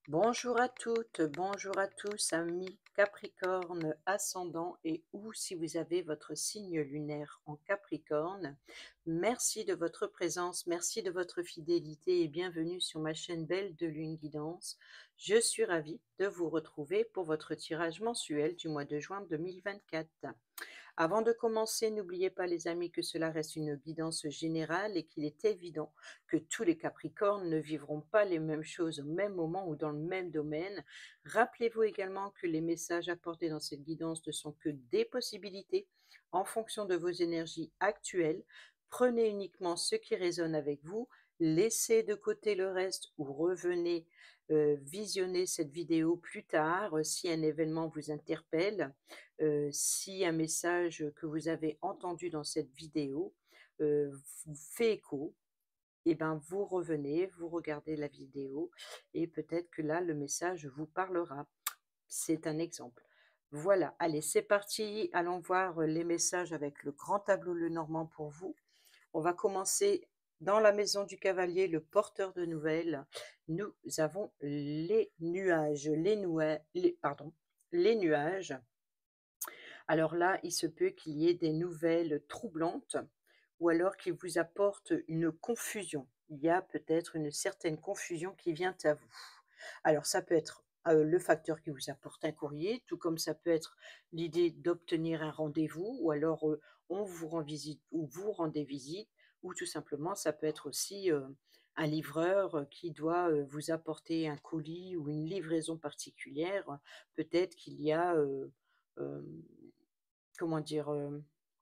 Bonjour à toutes, bonjour à tous, amis Capricorne ascendant et ou si vous avez votre signe lunaire en Capricorne. Merci de votre présence, merci de votre fidélité et bienvenue sur ma chaîne Belle de Lune Guidance. Je suis ravie de vous retrouver pour votre tirage mensuel du mois de juin 2024. Avant de commencer, n'oubliez pas les amis que cela reste une guidance générale et qu'il est évident que tous les Capricornes ne vivront pas les mêmes choses au même moment ou dans le même domaine. Rappelez-vous également que les messages apportés dans cette guidance ne sont que des possibilités en fonction de vos énergies actuelles. Prenez uniquement ce qui résonne avec vous, laissez de côté le reste ou revenez visionner cette vidéo plus tard si un événement vous interpelle. Si un message que vous avez entendu dans cette vidéo vous fait écho, et ben vous revenez, vous regardez la vidéo et peut-être que là le message vous parlera. C'est un exemple. Voilà, allez, c'est parti. Allons voir les messages avec le grand tableau Lenormand pour vous. On va commencer dans la maison du cavalier, le porteur de nouvelles. Nous avons les nuages, les nuages. Alors là, il se peut qu'il y ait des nouvelles troublantes ou alors qui vous apportent une confusion. Il y a peut-être une certaine confusion qui vient à vous. Alors ça peut être le facteur qui vous apporte un courrier, tout comme ça peut être l'idée d'obtenir un rendez-vous, ou alors on vous rend visite ou vous rendez visite, ou tout simplement ça peut être aussi un livreur qui doit vous apporter un colis ou une livraison particulière. Peut-être qu'il y a euh, comment dire?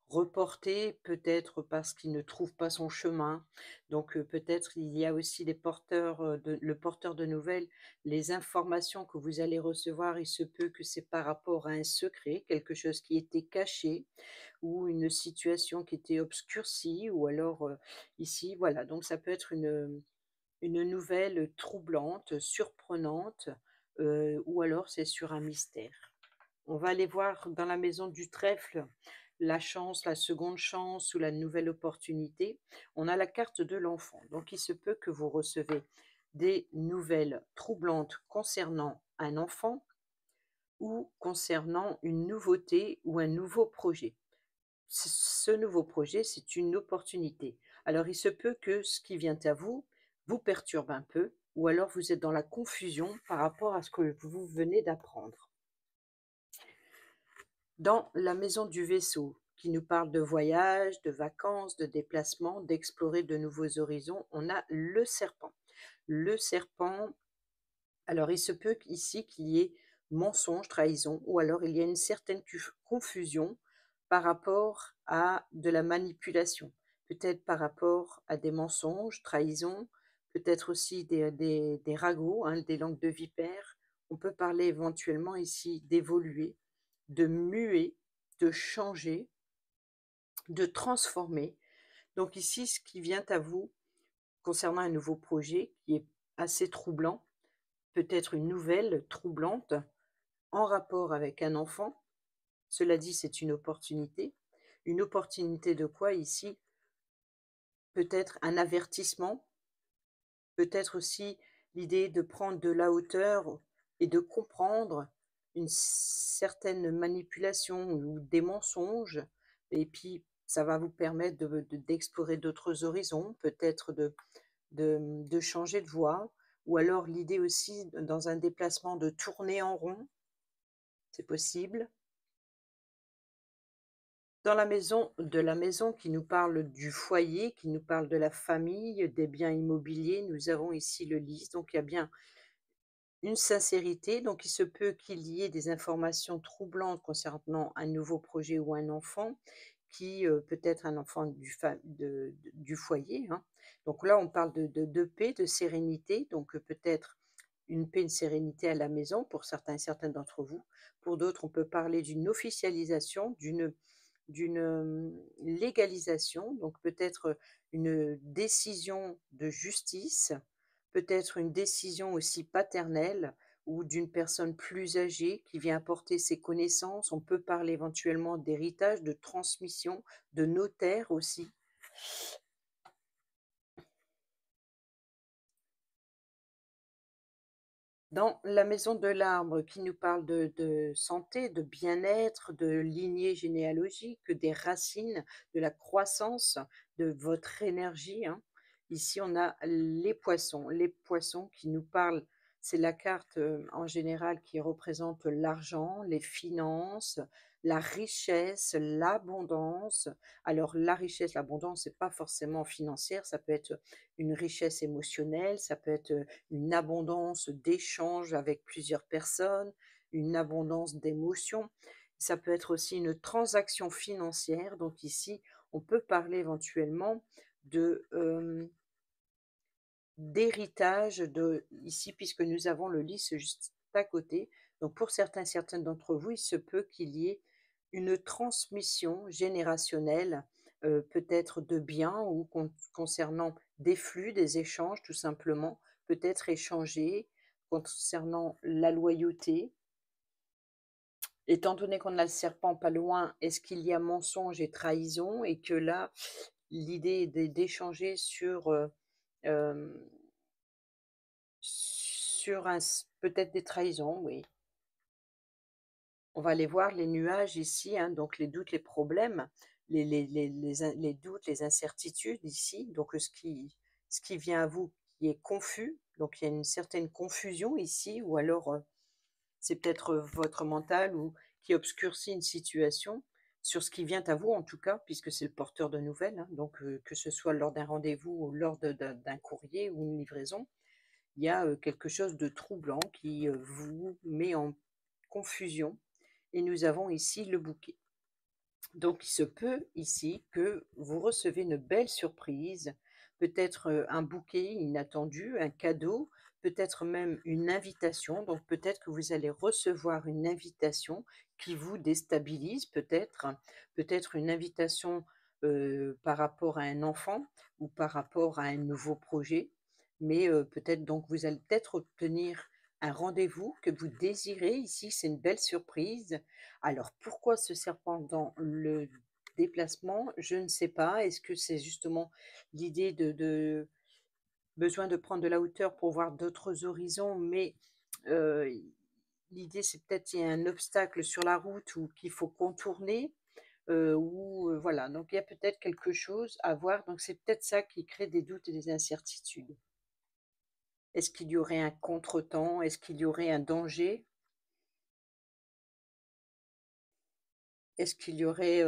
Reporté, peut-être parce qu'il ne trouve pas son chemin. Donc, peut-être il y a aussi les porteurs, le porteur de nouvelles, les informations que vous allez recevoir, il se peut que c'est par rapport à un secret, quelque chose qui était caché ou une situation qui était obscurcie ou alors, ici, voilà, donc ça peut être une nouvelle troublante, surprenante, ou alors c'est sur un mystère. On va aller voir dans la maison du trèfle la chance, la seconde chance ou la nouvelle opportunité. On a la carte de l'enfant. Donc, il se peut que vous recevez des nouvelles troublantes concernant un enfant ou concernant une nouveauté ou un nouveau projet. Ce nouveau projet, c'est une opportunité. Alors, il se peut que ce qui vient à vous vous perturbe un peu ou alors vous êtes dans la confusion par rapport à ce que vous venez d'apprendre. Dans la maison du vaisseau, qui nous parle de voyage, de vacances, de déplacements, d'explorer de nouveaux horizons, on a le serpent. Le serpent, alors il se peut ici qu'il y ait mensonge, trahison, ou alors il y a une certaine confusion par rapport à de la manipulation, peut-être par rapport à des mensonges, trahison, peut-être aussi des ragots, hein, des langues de vipère. On peut parler éventuellement ici d'évoluer, de muer, de changer, de transformer. Donc ici, ce qui vient à vous concernant un nouveau projet qui est assez troublant, peut-être une nouvelle troublante en rapport avec un enfant. Cela dit, c'est une opportunité. Une opportunité de quoi ici? Peut-être un avertissement, peut-être aussi l'idée de prendre de la hauteur et de comprendre une certaine manipulation ou des mensonges. Et puis, ça va vous permettre d'explorer d'autres horizons, peut-être de changer de voie, ou alors l'idée aussi, dans un déplacement, de tourner en rond, c'est possible. Dans la maison qui nous parle du foyer, qui nous parle de la famille, des biens immobiliers, nous avons ici le lys, donc il y a bien une sincérité, donc il se peut qu'il y ait des informations troublantes concernant un nouveau projet ou un enfant qui, peut être un enfant du foyer, hein. Donc là, on parle de paix, de sérénité, donc peut-être une paix, une sérénité à la maison pour certains et certaines d'entre vous. Pour d'autres, on peut parler d'une officialisation, d'une légalisation, donc peut-être une décision de justice, peut-être une décision aussi paternelle ou d'une personne plus âgée qui vient apporter ses connaissances. On peut parler éventuellement d'héritage, de transmission, de notaire aussi. Dans la maison de l'arbre qui nous parle de santé, de bien-être, de lignée généalogique, des racines, de la croissance, de votre énergie, hein. Ici, on a les poissons. Les poissons qui nous parlent, c'est la carte, en général qui représente l'argent, les finances, la richesse, l'abondance. Alors la richesse, l'abondance, c'est pas forcément financière, ça peut être une richesse émotionnelle, ça peut être, une abondance d'échanges avec plusieurs personnes, une abondance d'émotions. Ça peut être aussi une transaction financière. Donc ici, on peut parler éventuellement de, d'héritage de ici, puisque nous avons le lys juste à côté. Donc pour certaines d'entre vous, il se peut qu'il y ait une transmission générationnelle, peut-être de biens ou concernant des flux, des échanges tout simplement, peut-être échangés concernant la loyauté. Étant donné qu'on a le serpent pas loin, est-ce qu'il y a mensonge et trahison? Et que là, l'idée est d'échanger sur, hem sur un s peut-être des trahisons, oui. On va aller voir les nuages ici, hein, donc les doutes, les problèmes, les doutes, les incertitudes ici, donc ce qui vient à vous qui est confus, donc il y a une certaine confusion ici ou alors, c'est peut-être, votre mental ou qui obscurcit une situation sur ce qui vient à vous en tout cas, puisque c'est le porteur de nouvelles, hein, donc que ce soit lors d'un rendez-vous ou lors d'un courrier ou une livraison. Il y a, quelque chose de troublant qui, vous met en confusion et nous avons ici le bouquet. Donc il se peut ici que vous recevez une belle surprise, peut-être, un bouquet inattendu, un cadeau, peut-être même une invitation. Donc peut-être que vous allez recevoir une invitation qui vous déstabilise peut-être, peut-être une invitation, par rapport à un enfant ou par rapport à un nouveau projet. Mais, peut-être donc vous allez peut-être obtenir un rendez-vous que vous désirez. Ici, c'est une belle surprise. Alors pourquoi ce serpent dans le déplacement? Je ne sais pas. Est-ce que c'est justement l'idée de besoin de prendre de la hauteur pour voir d'autres horizons? Mais, heu, l'idée c'est peut-être il y a un obstacle sur la route ou qu'il faut contourner, ou, voilà, donc il y a peut-être quelque chose à voir, donc c'est peut-être ça qui crée des doutes et des incertitudes. Est-ce qu'il y aurait un contretemps? Est-ce qu'il y aurait un danger? Est-ce qu'il y aurait,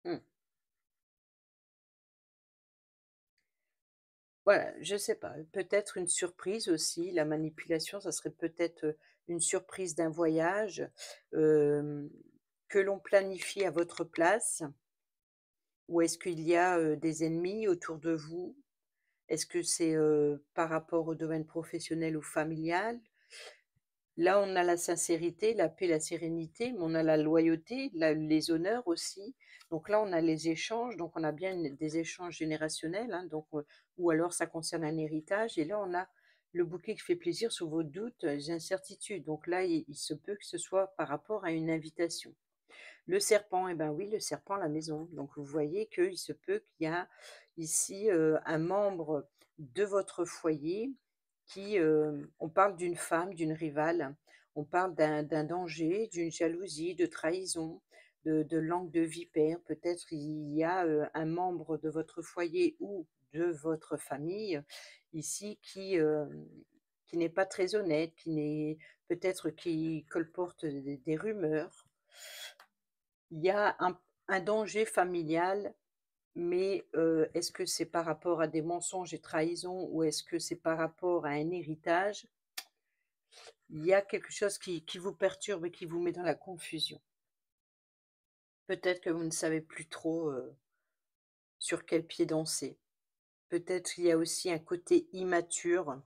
mmh. Voilà, je sais pas, peut-être une surprise aussi, la manipulation, ça serait peut-être, une surprise d'un voyage, hem, que l'on planifie à votre place, ou est-ce qu'il y a, des ennemis autour de vous? Est-ce que c'est, par rapport au domaine professionnel ou familial? Là, on a la sincérité, la paix, la sérénité, mais on a la loyauté, les honneurs aussi. Donc là, on a les échanges, donc on a bien des échanges générationnels, hein, donc, ou alors ça concerne un héritage. Et là, on a le bouquet qui fait plaisir sur vos doutes, les incertitudes. Donc là, il se peut que ce soit par rapport à une invitation. Le serpent, eh ben oui, le serpent à la maison. Donc vous voyez qu'il se peut qu'il y a ici, un membre de votre foyer qui, on parle d'une femme, d'une rivale, on parle d'un danger, d'une jalousie, de trahison, de langue de vipère. Peut-être il y a, un membre de votre foyer ou de votre famille ici qui n'est pas très honnête, qui n'est peut-être qui colporte des rumeurs. Il y a un danger familial, mais, est-ce que c'est par rapport à des mensonges et trahisons ou est-ce que c'est par rapport à un héritage? Il y a quelque chose qui vous perturbe et qui vous met dans la confusion. Peut-être que vous ne savez plus trop, sur quel pied danser. Peut-être il y a aussi un côté immature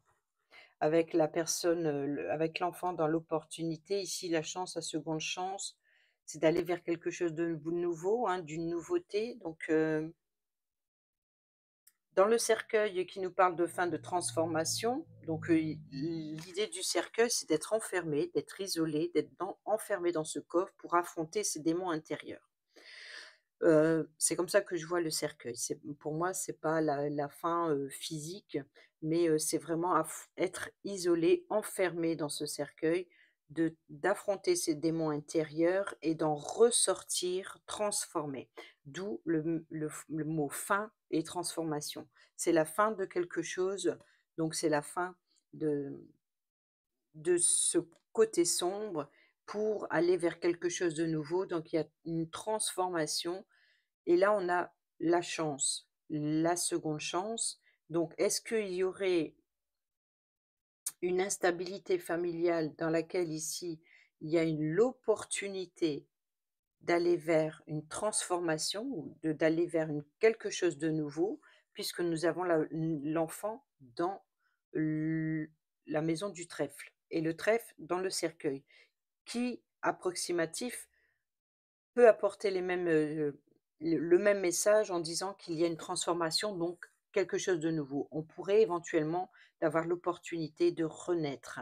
avec la personne, avec l'enfant dans l'opportunité. Ici, la chance, la seconde chance, c'est d'aller vers quelque chose de nouveau, hein, d'une nouveauté. Donc, dans le cercueil qui nous parle de fin de transformation, donc, l'idée du cercueil, c'est d'être enfermé, d'être isolé, d'être enfermé dans ce coffre pour affronter ses démons intérieurs. C'est comme ça que je vois le cercueil. C'est pour moi, c'est pas la fin, physique, mais c'est vraiment être isolé, enfermé dans ce cercueil, d'affronter ses démons intérieurs et d'en ressortir transformé. D'où le mot fin et transformation. C'est la fin de quelque chose, donc c'est la fin de ce côté sombre pour aller vers quelque chose de nouveau. Donc il y a une transformation et là, on a la chance, la seconde chance. Donc, est-ce qu'il y aurait une instabilité familiale dans laquelle ici, il y a l'opportunité d'aller vers une transformation ou d'aller vers quelque chose de nouveau, puisque nous avons l'enfant dans l- la maison du trèfle et le trèfle dans le cercueil, qui approximatif peut apporter les mêmes, le même message en disant qu'il y a une transformation, donc quelque chose de nouveau. On pourrait éventuellement avoir l'opportunité de renaître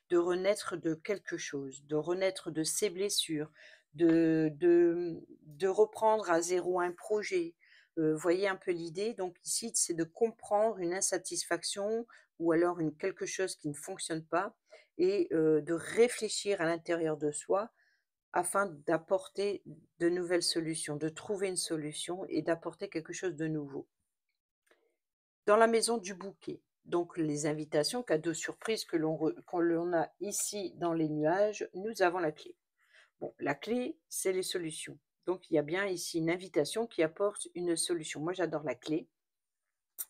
de quelque chose, de renaître de ses blessures, de reprendre à zéro un projet. Voyez un peu l'idée? Donc ici, c'est de comprendre une insatisfaction ou alors quelque chose qui ne fonctionne pas et de réfléchir à l'intérieur de soi afin d'apporter de nouvelles solutions, de trouver une solution et d'apporter quelque chose de nouveau. Dans la maison du bouquet, donc les invitations, cadeaux surprises que l'on a ici dans les nuages, nous avons la clé. Bon, la clé, c'est les solutions. Donc il y a bien ici une invitation qui apporte une solution. Moi, j'adore la clé.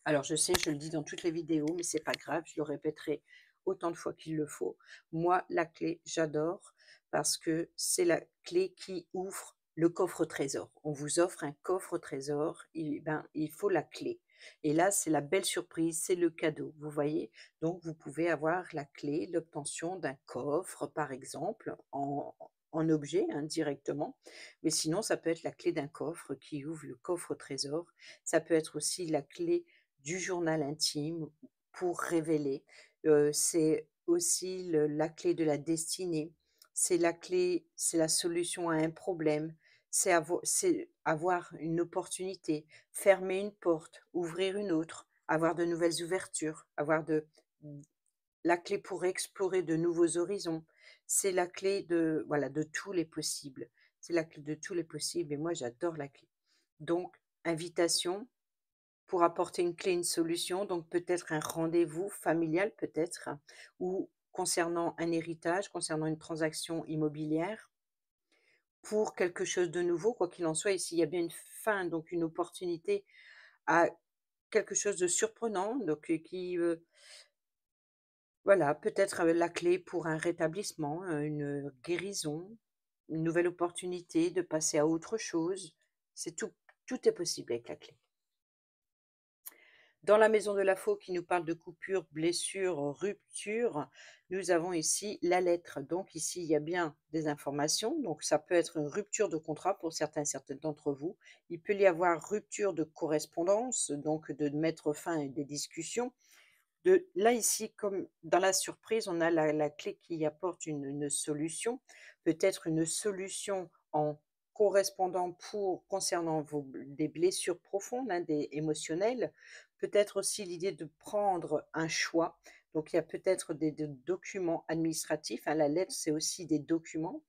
Alors je sais, je le dis dans toutes les vidéos, mais c'est pas grave, je le répéterai autant de fois qu'il le faut. Moi, la clé, j'adore parce que c'est la clé qui ouvre le coffre-trésor. On vous offre un coffre-trésor, il faut la clé. Et là, c'est la belle surprise, c'est le cadeau, vous voyez? Donc, vous pouvez avoir la clé, l'obtention d'un coffre, par exemple, en objet, hein, directement. Mais sinon, ça peut être la clé d'un coffre qui ouvre le coffre-trésor. Ça peut être aussi la clé du journal intime pour révéler. C'est aussi la clé de la destinée. C'est la clé, c'est la solution à un problème. C'est avoir une opportunité, fermer une porte, ouvrir une autre, avoir de nouvelles ouvertures, la clé pour explorer de nouveaux horizons. C'est la clé de, voilà, de tous les possibles. C'est la clé de tous les possibles et moi j'adore la clé. Donc, invitation, pour apporter une clé, une solution, donc peut-être un rendez-vous familial peut-être, ou concernant un héritage, concernant une transaction immobilière, pour quelque chose de nouveau, quoi qu'il en soit. Ici, il y a bien une fin, donc une opportunité à quelque chose de surprenant, donc voilà, peut-être, la clé pour un rétablissement, une guérison, une nouvelle opportunité de passer à autre chose. C'est tout est possible avec la clé. Dans la maison de la faux qui nous parle de coupure, blessure, rupture, nous avons ici la lettre. Donc ici, il y a bien des informations. Donc ça peut être une rupture de contrat pour certaines d'entre vous. Il peut y avoir rupture de correspondance, donc de mettre fin à des discussions. Là, ici, comme dans la surprise, on a la clé qui apporte une solution, peut-être une solution en correspondant concernant des blessures profondes, hein, émotionnelles, peut-être aussi l'idée de prendre un choix. Donc, il y a peut-être des documents administratifs, hein, la lettre, c'est aussi des documents.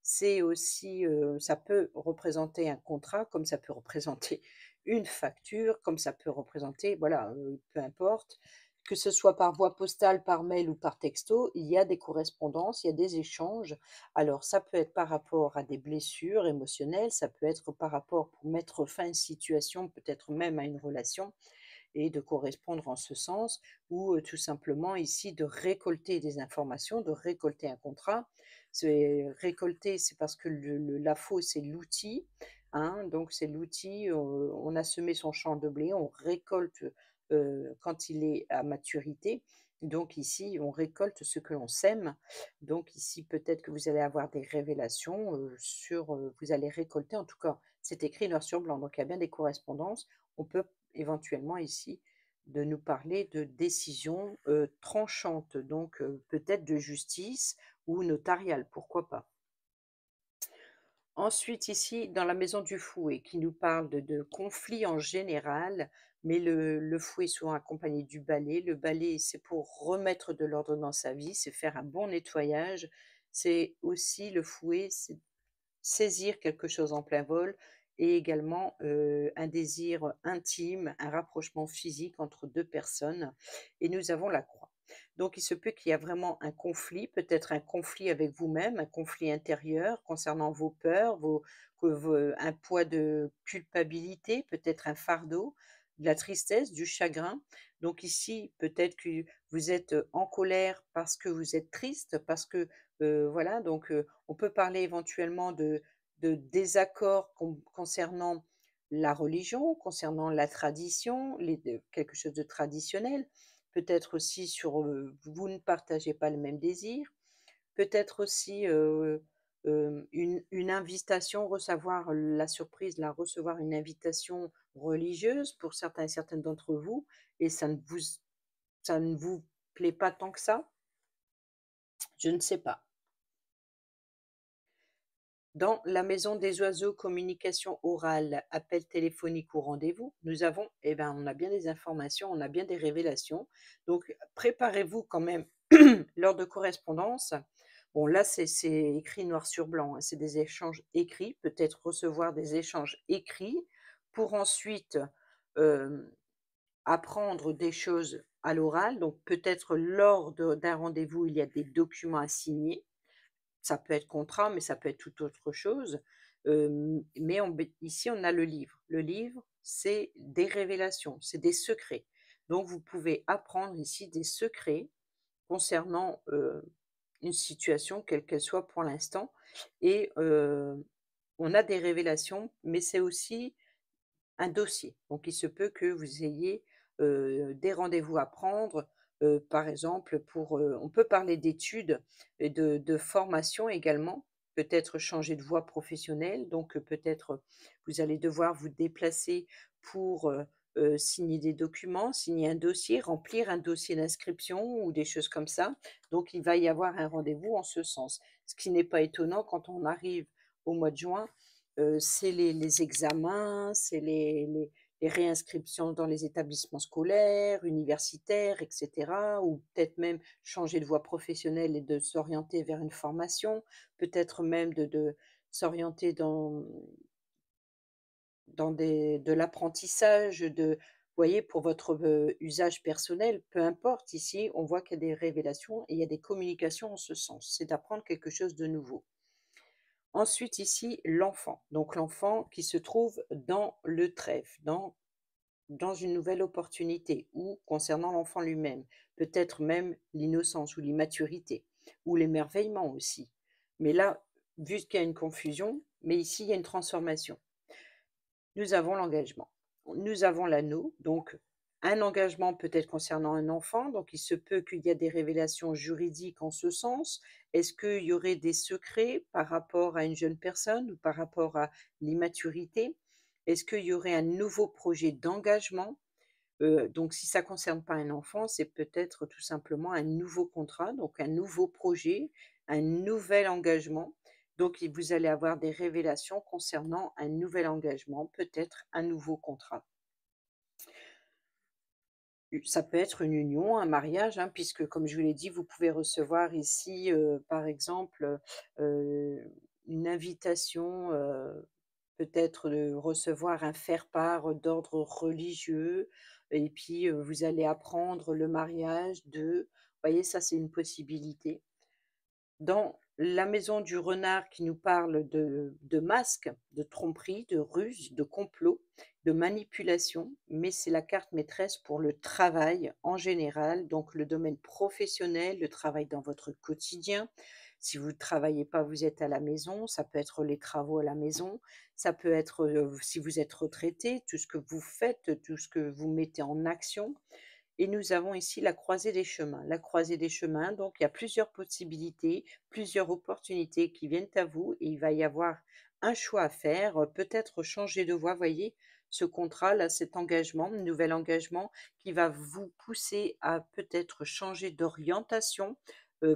C'est aussi, ça peut représenter un contrat, comme ça peut représenter une facture, comme ça peut représenter, voilà, peu importe. Que ce soit par voie postale, par mail ou par texto, il y a des correspondances, il y a des échanges. Alors ça peut être par rapport à des blessures émotionnelles, ça peut être par rapport pour mettre fin à une situation, peut-être même à une relation et de correspondre en ce sens ou, tout simplement ici de récolter des informations, de récolter un contrat. C'est récolter, c'est parce que la faux, c'est l'outil, hein, donc c'est l'outil, on a semé son champ de blé, on récolte, quand il est à maturité. Donc ici, on récolte ce que l'on sème. Donc ici, peut-être que vous allez avoir des révélations, vous allez récolter, en tout cas, c'est écrit noir sur blanc, donc il y a bien des correspondances. On peut éventuellement ici de nous parler de décisions, tranchantes, donc peut-être de justice ou notariale, pourquoi pas. Ensuite, ici, dans la maison du fouet, qui nous parle de conflits en général, mais le fouet est souvent accompagné du balai. Le balai, c'est pour remettre de l'ordre dans sa vie, c'est faire un bon nettoyage. C'est aussi le fouet, c'est saisir quelque chose en plein vol et également, un désir intime, un rapprochement physique entre 2 personnes et nous avons la croix. Donc il se peut qu'il y a vraiment un conflit, peut-être un conflit avec vous-même, un conflit intérieur concernant vos peurs, un poids de culpabilité, peut-être un fardeau, de la tristesse, du chagrin. Donc ici, peut-être que vous êtes, en colère parce que vous êtes triste, parce que, voilà donc on peut parler éventuellement de désaccords concernant la religion, concernant la tradition, quelque chose de traditionnel. Peut-être aussi sur, vous ne partagez pas le même désir. Peut-être aussi, une invitation, recevoir la surprise, la recevoir une invitation religieuse pour certains et certaines d'entre vous et ça ne vous plaît pas tant que ça? Je ne sais pas. Dans la maison des oiseaux, communication orale, appel téléphonique ou rendez-vous, nous avons, eh ben, on a bien des informations, on a bien des révélations. Donc, préparez-vous quand même lors de correspondance. Bon, là, c'est écrit noir sur blanc, hein, c'est des échanges écrits, peut-être recevoir des échanges écrits pour ensuite euh, apprendre des choses à l'oral. Donc, peut-être d'un rendez-vous, il y a des documents à signer, ça peut être contrat, mais ça peut être toute autre chose. Mais ici, on a le livre. Le livre, c'est des révélations, c'est des secrets. Donc, vous pouvez apprendre ici des secrets concernant une situation, quelle qu'elle soit pour l'instant. Et on a des révélations, mais c'est aussi un dossier. Donc il se peut que vous ayez, des rendez-vous à prendre, par exemple on peut parler d'études et de formation également, peut-être changer de voie professionnelle, donc peut-être, vous allez devoir vous déplacer pour, signer des documents, signer un dossier, remplir un dossier d'inscription ou des choses comme ça. Donc il va y avoir un rendez-vous en ce sens. Ce qui n'est pas étonnant quand on arrive au mois de juin. C'est les examens, c'est les réinscriptions dans les établissements scolaires, universitaires et cetera, ou peut-être même changer de voie professionnelle et de s'orienter vers une formation, peut-être même de s'orienter dans des de l'apprentissage, vous voyez, pour votre, usage personnel, peu importe. Ici, on voit qu'il y a des révélations et il y a des communications en ce sens. C'est d'apprendre quelque chose de nouveau. Ensuite ici, l'enfant. Donc l'enfant qui se trouve dans le trèfle, dans une nouvelle opportunité ou concernant l'enfant lui-même, peut-être même l'innocence ou l'immaturité ou l'émerveillement aussi. Mais là, vu qu'il y a une confusion, mais ici il y a une transformation. Nous avons l'engagement. Nous avons l'anneau, donc un engagement peut-être concernant un enfant, donc il se peut qu'il y a des révélations juridiques en ce sens. Est-ce qu'il y aurait des secrets par rapport à une jeune personne ou par rapport à l'immaturité? Est-ce qu'il y aurait un nouveau projet d'engagement? Donc si ça ne concerne pas un enfant, c'est peut-être tout simplement un nouveau contrat, donc un nouveau projet, un nouvel engagement. Donc vous allez avoir des révélations concernant un nouvel engagement, peut-être un nouveau contrat. Ça peut être une union, un mariage, hein, puisque comme je vous l'ai dit, vous pouvez recevoir ici, par exemple, une invitation, peut-être, recevoir un faire-part d'ordre religieux et puis, vous allez apprendre le mariage vous voyez, ça, c'est une possibilité. Dans la maison du renard qui nous parle de masques, de tromperie, de ruse, de complot, de manipulation, mais c'est la carte maîtresse pour le travail en général, donc le domaine professionnel, le travail dans votre quotidien. Si vous ne travaillez pas, vous êtes à la maison, ça peut être les travaux à la maison, ça peut être, si vous êtes retraité, tout ce que vous faites, tout ce que vous mettez en action. Et nous avons ici la croisée des chemins. La croisée des chemins, donc il y a plusieurs possibilités, plusieurs opportunités qui viennent à vous et il va y avoir un choix à faire, peut-être changer de voie. Voyez, ce contrat-là, cet engagement, nouvel engagement qui va vous pousser à peut-être changer d'orientation,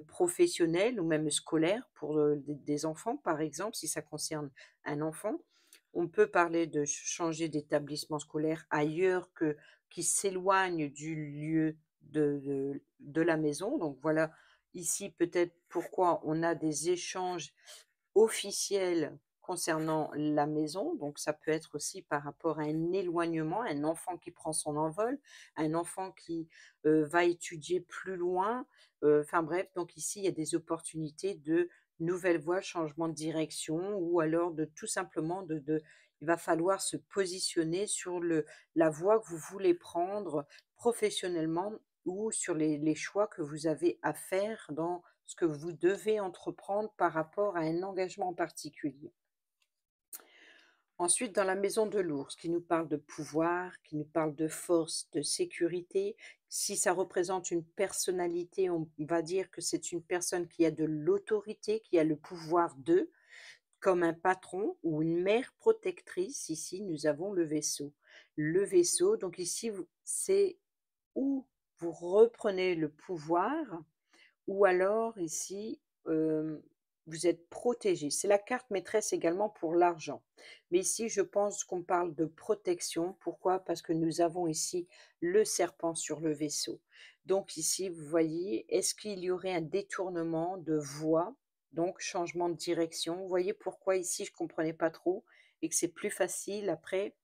professionnelle ou même scolaire pour, des enfants, par exemple, si ça concerne un enfant. On peut parler de changer d'établissement scolaire ailleurs que qui s'éloigne du lieu de la maison. Donc voilà, ici peut-être pourquoi on a des échanges officielle concernant la maison, donc ça peut être aussi par rapport à un éloignement, un enfant qui prend son envol, un enfant qui, va étudier plus loin, enfin bref, donc ici, il y a des opportunités de nouvelles voies, changement de direction ou alors de tout simplement il va falloir se positionner sur la voie que vous voulez prendre professionnellement ou sur les choix que vous avez à faire dans ce que vous devez entreprendre par rapport à un engagement en particulier. Ensuite, dans la maison de l'ours, qui nous parle de pouvoir, qui nous parle de force, de sécurité. Si ça représente une personnalité, on va dire que c'est une personne qui a de l'autorité, qui a le pouvoir de, comme un patron ou une mère protectrice. Ici, nous avons le vaisseau. Le vaisseau, donc ici, c'est où vous reprenez le pouvoir ou alors ici, vous êtes protégé. C'est la carte maîtresse également pour l'argent. Mais ici, je pense qu'on parle de protection. Pourquoi? Parce que nous avons ici le serpent sur le vaisseau. Donc ici, vous voyez, est-ce qu'il y aurait un détournement de voie, donc changement de direction? Vous voyez pourquoi ici je ne comprenais pas trop et que c'est plus facile après,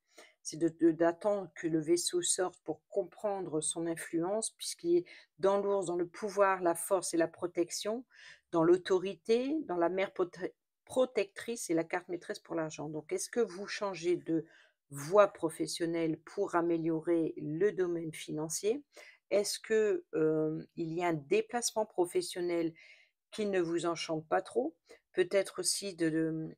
c'est d'attendre que le vaisseau sorte pour comprendre son influence, puisqu'il est dans l'ours, dans le pouvoir, la force et la protection, dans l'autorité, dans la mère protectrice et la carte maîtresse pour l'argent. Donc, est-ce que vous changez de voie professionnelle pour améliorer le domaine financier? Est-ce que, il y a un déplacement professionnel qui ne vous enchante pas trop? Peut-être aussi de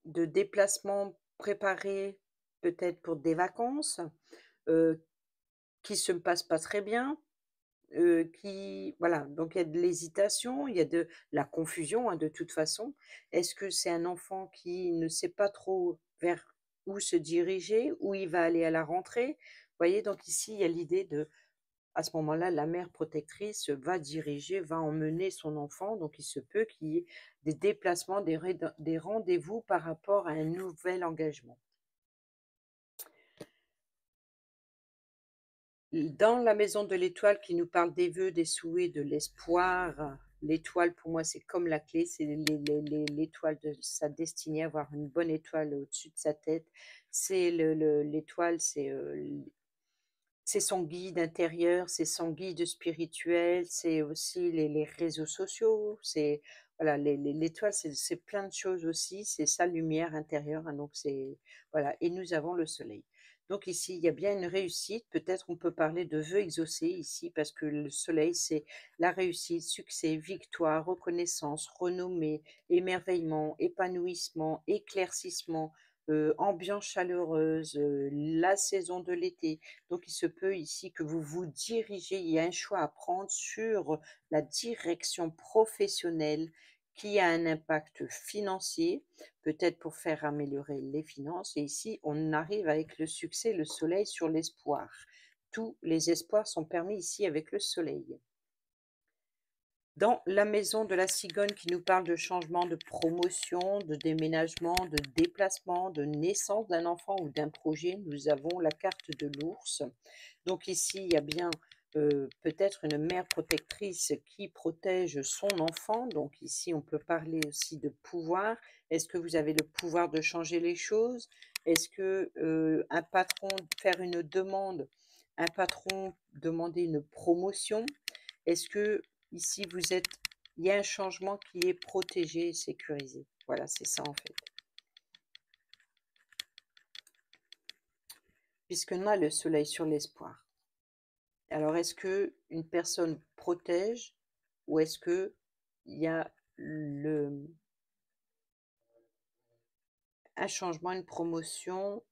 déplacements préparés, peut-être pour des vacances, heu, qui se passent pas très bien? Qui voilà, donc il y a de l'hésitation, il y a de la confusion, hein, de toute façon. Est-ce que c'est un enfant qui ne sait pas trop vers où se diriger, où il va aller à la rentrée? Vous voyez? Donc ici, il y a l'idée de à ce moment-là, la mère protectrice va diriger, va emmener son enfant, donc il se peut qu'il y ait des déplacements, des rendez-vous par rapport à un nouvel engagement. Dans la maison de l'étoile qui nous parle des vœux, des souhaits, de l'espoir, l'étoile pour moi c'est comme la clé, c'est l'étoile de sa destinée, avoir une bonne étoile au-dessus de sa tête. C'est l'étoile, c'est son guide intérieur, c'est son guide spirituel, c'est aussi les réseaux sociaux, c'est voilà, l'étoile, c'est plein de choses aussi, c'est sa lumière intérieure, hein, donc c'est voilà et nous avons le soleil. Donc ici, il y a bien une réussite, peut-être on peut parler de vœux exaucés ici parce que le soleil, c'est la réussite, succès, victoire, reconnaissance, renommée, émerveillement, épanouissement, éclaircissement, ambiance chaleureuse, la saison de l'été. Donc il se peut ici que vous vous dirigez, il y a un choix à prendre sur la direction professionnelle qui a un impact financier, peut-être pour faire améliorer les finances. Et ici, on arrive avec le succès, le soleil sur l'espoir. Tous les espoirs sont permis ici avec le soleil. Dans la maison de la cigogne qui nous parle de changement, de promotion, de déménagement, de déplacement, de naissance d'un enfant ou d'un projet, nous avons la carte de l'ours. Donc ici, il y a bien peut-être une mère protectrice qui protège son enfant. Donc ici, on peut parler aussi de pouvoir. Est-ce que vous avez le pouvoir de changer les choses? Est-ce que un patron, faire une demande, un patron demander une promotion? Est-ce que ici, il y a un changement qui est protégé et sécurisé. Voilà, c'est ça en fait. Puisqu'on a le soleil sur l'espoir. Alors, est-ce que une personne protège ou est-ce que il y a le un changement, une promotion,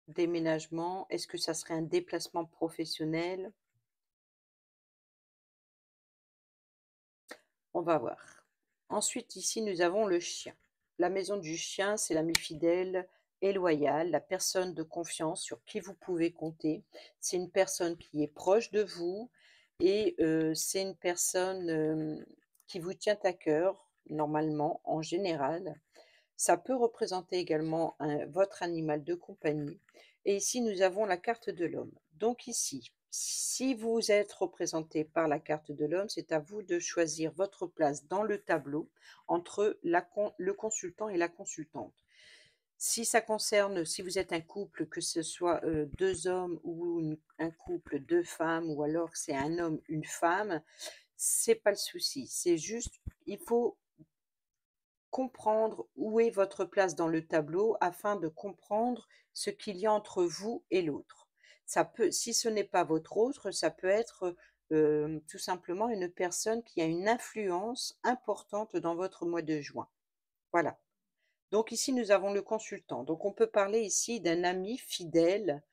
déménagement? Est-ce que ça serait un déplacement professionnel? On va voir. Ensuite, ici, nous avons le chien. La maison du chien, c'est l'ami fidèle et loyal, la personne de confiance sur qui vous pouvez compter. C'est une personne qui est proche de vous et c'est une personne, qui vous tient à cœur, normalement, en général. Ça peut représenter également votre animal de compagnie. Et ici, nous avons la carte de l'homme. Donc ici, si vous êtes représenté par la carte de l'homme, c'est à vous de choisir votre place dans le tableau entre le consultant et la consultante. Si ça concerne, si vous êtes un couple, que ce soit 2 hommes ou un couple, 2 femmes, ou alors c'est un homme, une femme, c'est pas le souci. C'est juste, il faut comprendre où est votre place dans le tableau afin de comprendre ce qu'il y a entre vous et l'autre. Ça peut, si ce n'est pas votre autre, ça peut être tout simplement une personne qui a une influence importante dans votre mois de juin. Voilà. Donc ici, nous avons le consultant. Donc on peut parler ici d'un ami fidèle,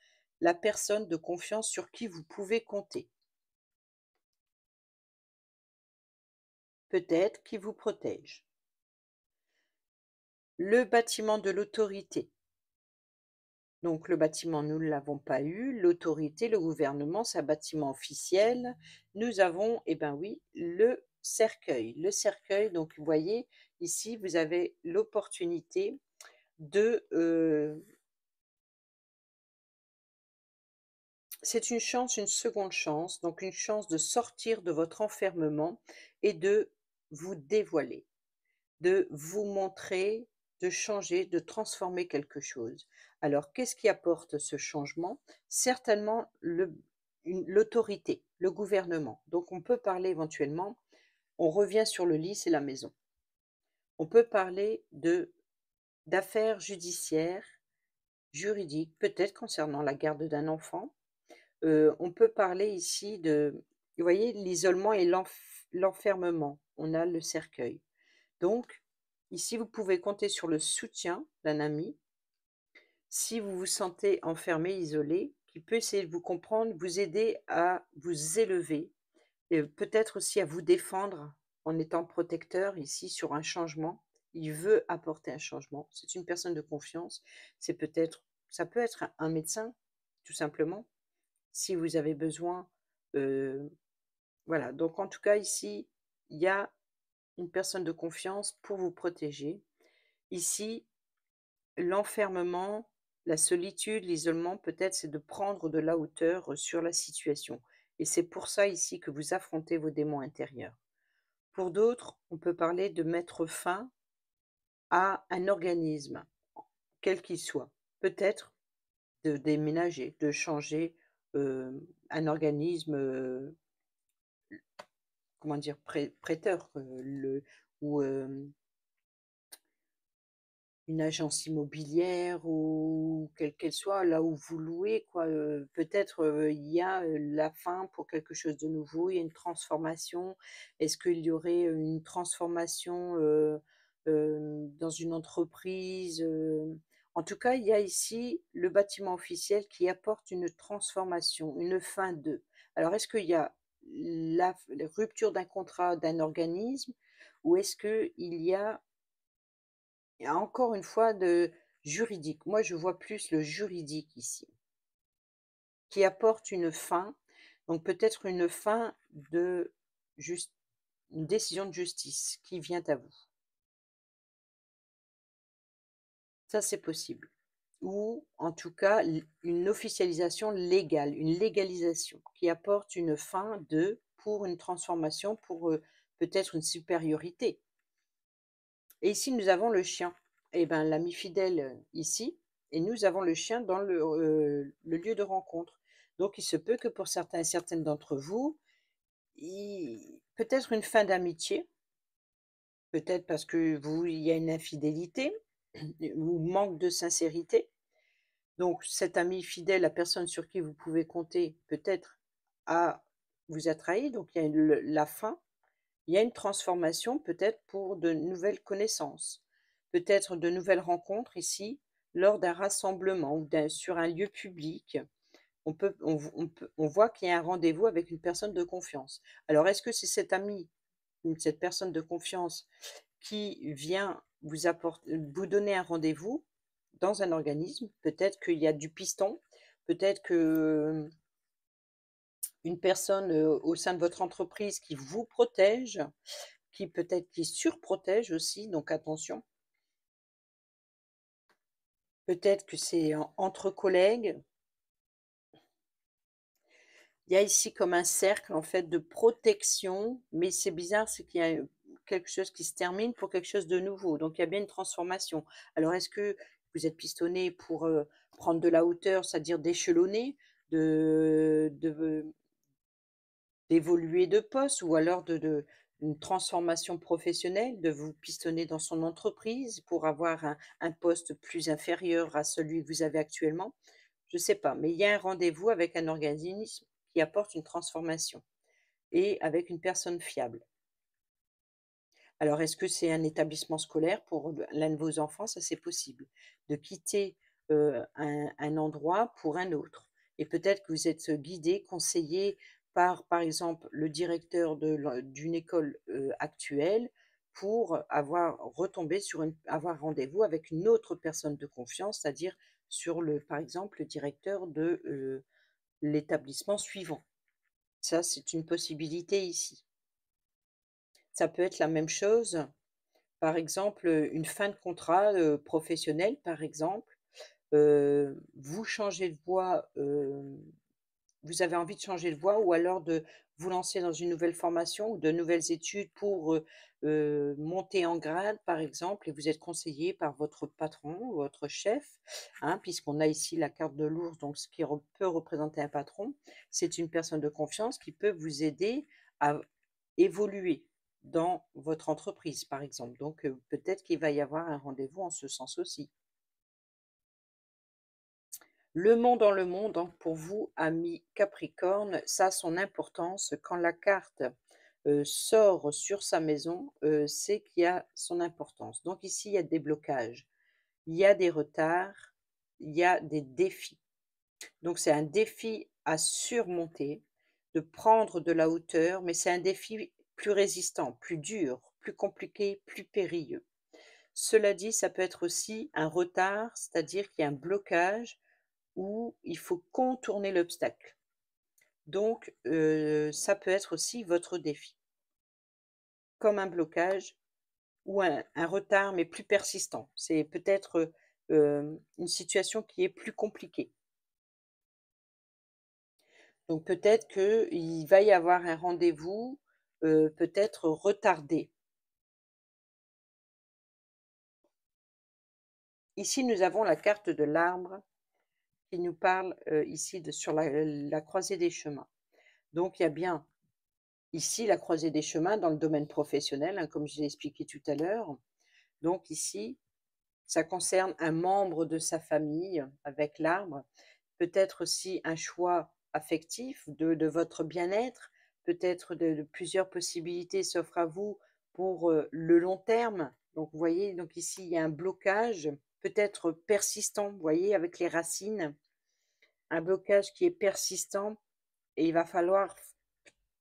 la personne de confiance sur qui vous pouvez compter. Peut-être qui vous protège. Le bâtiment de l'autorité. Donc le bâtiment, nous ne l'avons pas eu. L'autorité, le gouvernement, c'est un bâtiment officiel. Nous avons, eh ben oui, le cercueil. Le cercueil, donc vous voyez, ici, vous avez l'opportunité de... c'est une chance, une seconde chance, donc une chance de sortir de votre enfermement et de vous dévoiler, de vous montrer, de changer, de transformer quelque chose. Alors, qu'est-ce qui apporte ce changement? Certainement l'autorité, le gouvernement. Donc, on peut parler éventuellement, on revient sur le lit, c'est la maison. On peut parler d'affaires judiciaires, juridiques, peut-être concernant la garde d'un enfant. On peut parler ici de, vous voyez, l'isolement et l'enfermement. On a le cercueil. Donc, ici, vous pouvez compter sur le soutien d'un ami. Si vous vous sentez enfermé, isolé, qui peut essayer de vous comprendre, vous aider à vous élever et peut-être aussi à vous défendre en étant protecteur ici sur un changement. Il veut apporter un changement. C'est une personne de confiance. C'est peut-être, ça peut être un médecin, tout simplement, si vous avez besoin. euh, voilà. Donc, en tout cas, ici, il y a une personne de confiance pour vous protéger. Ici, l'enfermement, la solitude, l'isolement, peut-être, c'est de prendre de la hauteur sur la situation. Et c'est pour ça ici que vous affrontez vos démons intérieurs. Pour d'autres, on peut parler de mettre fin à un organisme, quel qu'il soit. Peut-être de déménager, de changer un organisme, comment dire, prêteur, ou une agence immobilière ou quelle qu'elle soit, là où vous louez quoi, peut-être, il y a, la fin pour quelque chose de nouveau, il y a une transformation. Est-ce qu'il y aurait une transformation, dans une entreprise? En tout cas, il y a ici le bâtiment officiel qui apporte une transformation, une fin de. Alors est-ce qu'il y a la rupture d'un contrat d'un organisme ou est-ce qu'il y a encore une fois de juridique. Moi, je vois plus le juridique ici, qui apporte une fin, donc peut-être une fin de juste une décision de justice qui vient à vous. Ça, c'est possible. Ou en tout cas, une officialisation légale, une légalisation qui apporte une fin de pour une transformation, pour, peut-être une supériorité. Et ici, nous avons le chien. Eh ben, l'ami fidèle ici, et nous avons le chien dans le lieu de rencontre. Donc, il se peut que pour certains et certaines d'entre vous, peut-être une fin d'amitié, peut-être parce que vous, il y a une infidélité ou manque de sincérité. Donc, cet ami fidèle, la personne sur qui vous pouvez compter, peut-être vous a trahi. Donc, il y a la fin. Il y a une transformation peut-être pour de nouvelles connaissances, peut-être de nouvelles rencontres ici lors d'un rassemblement ou sur un lieu public. On voit qu'il y a un rendez-vous avec une personne de confiance. Alors, est-ce que c'est cet ami ou cette personne de confiance qui vient vous donner un rendez-vous dans un organisme? Peut-être qu'il y a du piston, peut-être que une personne au sein de votre entreprise qui vous protège, qui peut-être qui surprotège aussi, donc attention. Peut-être que c'est entre collègues. Il y a ici comme un cercle en fait de protection, mais c'est bizarre, c'est qu'il y a, quelque chose qui se termine pour quelque chose de nouveau, donc il y a bien une transformation. Alors est-ce que vous êtes pistonné pour, prendre de la hauteur, c'est-à-dire d'échelonner, d'évoluer de poste ou alors de une transformation professionnelle, de vous pistonner dans son entreprise pour avoir un poste plus inférieur à celui que vous avez actuellement? Je ne sais pas, mais il y a un rendez-vous avec un organisme qui apporte une transformation et avec une personne fiable. Alors, est-ce que c'est un établissement scolaire pour l'un de vos enfants? Ça, c'est possible. De quitter, un endroit pour un autre et peut-être que vous êtes guidé, conseillé par exemple, le directeur d'une école, actuelle pour avoir rendez-vous avec une autre personne de confiance, c'est-à-dire par exemple, le directeur de, l'établissement suivant. Ça, c'est une possibilité ici. Ça peut être la même chose, par exemple, une fin de contrat, professionnel, par exemple, vous changez de voie, vous avez envie de changer de voie ou alors de vous lancer dans une nouvelle formation ou de nouvelles études pour, monter en grade, par exemple et vous êtes conseillé par votre patron, votre chef, hein, puisqu'on a ici la carte de l'ours, donc ce qui peut représenter un patron. C'est une personne de confiance qui peut vous aider à évoluer dans votre entreprise, par exemple. Donc, peut-être qu'il va y avoir un rendez-vous en ce sens aussi. Le monde, donc pour vous, amis Capricorne, ça a son importance. Quand la carte, sort sur sa maison, c'est qu'il y a son importance. Donc ici, il y a des blocages, il y a des retards, il y a des défis. Donc c'est un défi à surmonter, de prendre de la hauteur, mais c'est un défi plus résistant, plus dur, plus compliqué, plus périlleux. Cela dit, ça peut être aussi un retard, c'est-à-dire qu'il y a un blocage où il faut contourner l'obstacle. Donc, ça peut être aussi votre défi, comme un blocage ou un retard, mais plus persistant. C'est peut-être, une situation qui est plus compliquée. Donc peut-être qu'il va y avoir un rendez-vous, peut-être retardé. Ici, nous avons la carte de l'arbre qui nous parle, ici sur la croisée des chemins. Donc il y a bien ici la croisée des chemins dans le domaine professionnel, hein, comme je l'ai expliqué tout à l'heure. Donc ici, ça concerne un membre de sa famille avec l'arbre, peut-être aussi un choix affectif de votre bien-être, peut-être de plusieurs possibilités s'offrent à vous pour, le long terme. Donc vous voyez, donc ici, il y a un blocage, peut-être persistant, vous voyez, avec les racines, un blocage qui est persistant et il va falloir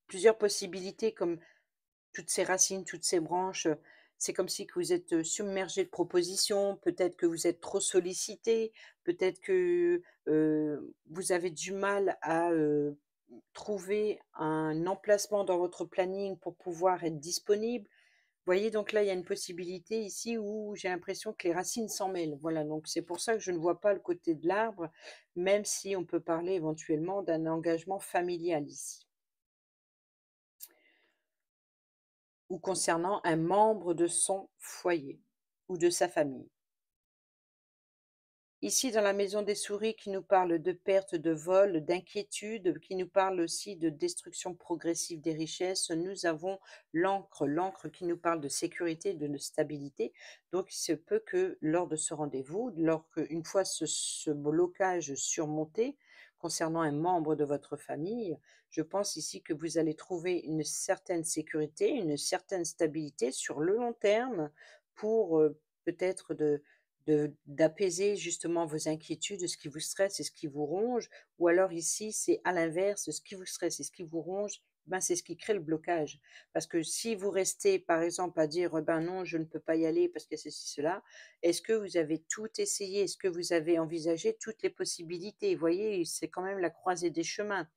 plusieurs possibilités comme toutes ces racines, toutes ces branches, c'est comme si que vous êtes, submergé de propositions, peut-être que vous êtes trop sollicité, peut-être que, vous avez du mal à, trouver un emplacement dans votre planning pour pouvoir être disponible. Vous voyez, donc là, il y a une possibilité ici où j'ai l'impression que les racines s'en mêlent. Voilà, donc c'est pour ça que je ne vois pas le côté de l'arbre, même si on peut parler éventuellement d'un engagement familial ici. Ou concernant un membre de son foyer ou de sa famille. Ici, dans la maison des souris qui nous parle de perte, de vol, d'inquiétude, qui nous parle aussi de destruction progressive des richesses, nous avons l'encre qui nous parle de sécurité, de stabilité. Donc, il se peut que lors de ce rendez-vous, une fois ce blocage surmonté concernant un membre de votre famille, je pense ici que vous allez trouver une certaine sécurité, une certaine stabilité sur le long terme pour peut-être d'apaiser justement vos inquiétudes, ce qui vous stresse et ce qui vous ronge, ou alors ici, c'est à l'inverse, ce qui vous stresse et ce qui vous ronge, ben, c'est ce qui crée le blocage. Parce que si vous restez, par exemple, à dire: «Ben non, je ne peux pas y aller parce que ceci, cela», est-ce que vous avez tout essayé? Est-ce que vous avez envisagé toutes les possibilités? Vous voyez, c'est quand même la croisée des chemins.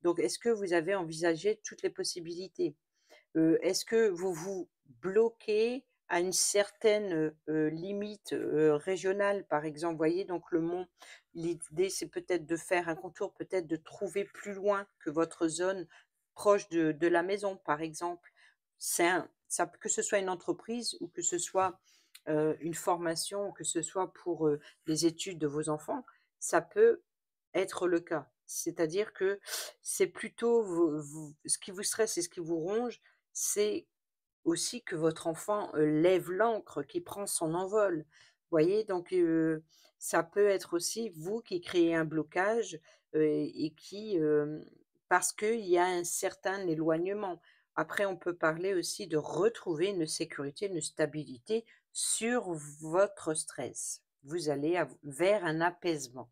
Donc est-ce que vous avez envisagé toutes les possibilités? Est-ce que vous vous bloquez à une certaine, limite, régionale, par exemple? Vous voyez, donc le mont, l'idée, c'est peut-être de faire un contour, peut-être de trouver plus loin que votre zone, proche de la maison, par exemple. C'est un ça que ce soit une entreprise ou que ce soit, une formation, que ce soit pour, les études de vos enfants, ça peut être le cas. C'est-à-dire que c'est plutôt ce qui vous stresse et ce qui vous ronge, c'est aussi que votre enfant, lève l'ancre, qui prend son envol. Vous voyez? Donc ça peut être aussi vous qui créez un blocage, et qui, parce qu'il y a un certain éloignement. Après, on peut parler aussi de retrouver une sécurité, une stabilité sur votre stress. Vous allez vers un apaisement.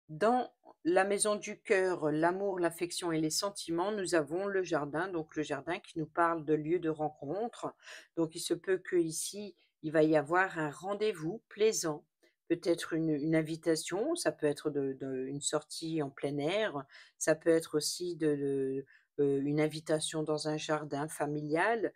Dans la maison du cœur, l'amour, l'affection et les sentiments, nous avons le jardin, donc le jardin qui nous parle de lieu de rencontre. Donc il se peut qu'ici, il va y avoir un rendez-vous plaisant, peut-être une invitation, ça peut être une sortie en plein air, ça peut être aussi une invitation dans un jardin familial,